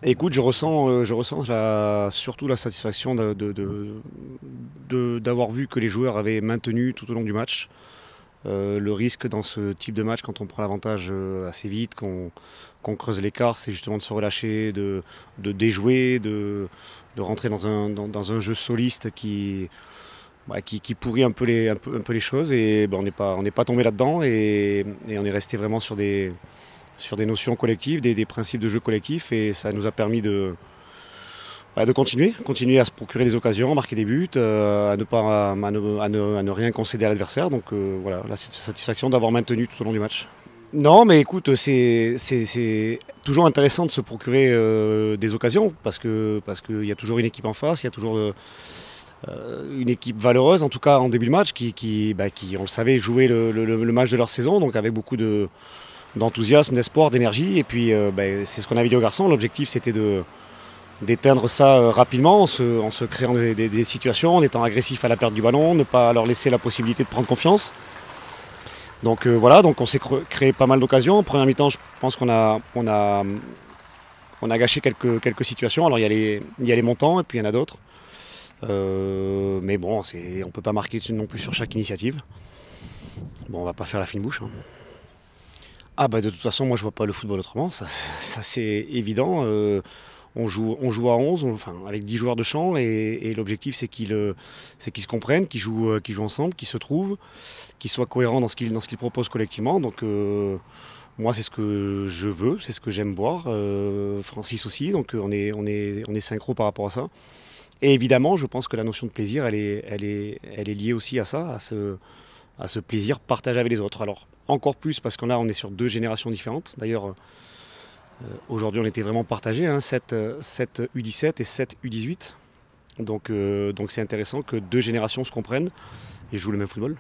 Écoute, je ressens surtout la satisfaction d'avoir vu que les joueurs avaient maintenu tout au long du match. Le risque dans ce type de match, quand on prend l'avantage assez vite, qu'on creuse l'écart, c'est justement de se relâcher, de déjouer, de rentrer dans un jeu soliste qui pourrit un peu les choses. Et ben, on n'est pas tombé là-dedans et on est resté vraiment sur des notions collectives, des principes de jeu collectif. Et ça nous a permis de continuer à se procurer des occasions, marquer des buts, à ne rien concéder à l'adversaire. Donc voilà, la satisfaction d'avoir maintenu tout au long du match. Non, mais écoute, c'est toujours intéressant de se procurer des occasions parce qu'il y a toujours une équipe en face, il y a toujours une équipe valeureuse, en tout cas en début de match, qui on le savait, jouait le match de leur saison, donc avec beaucoup d'enthousiasme, d'espoir, d'énergie. Et puis c'est ce qu'on avait dit aux garçons. L'objectif, c'était d'éteindre ça rapidement en se créant des situations, en étant agressif à la perte du ballon, ne pas leur laisser la possibilité de prendre confiance. Donc voilà, donc on s'est créé pas mal d'occasions. En première mi-temps, je pense qu'on a gâché quelques situations. Alors il y a les montants et puis il y en a d'autres. Mais bon, on ne peut pas marquer non plus sur chaque initiative. Bon, on va pas faire la fine bouche, hein. Ah bah de toute façon, moi je vois pas le football autrement, ça c'est évident. On joue à 11, enfin avec 10 joueurs de champ, et l'objectif c'est qu'ils se comprennent, qu'ils jouent ensemble, qu'ils se trouvent, qu'ils soient cohérents dans ce qu'ils proposent collectivement. Donc moi c'est ce que je veux, c'est ce que j'aime voir. Francis aussi, donc on est synchro par rapport à ça. Et évidemment, je pense que la notion de plaisir, elle est liée aussi à ça, à ce plaisir partagé avec les autres. Alors encore plus parce qu'on on est sur deux générations différentes. D'ailleurs, aujourd'hui, on était vraiment partagés, hein, 7 U17 et 7 U18. Donc c'est intéressant que deux générations se comprennent et jouent le même football.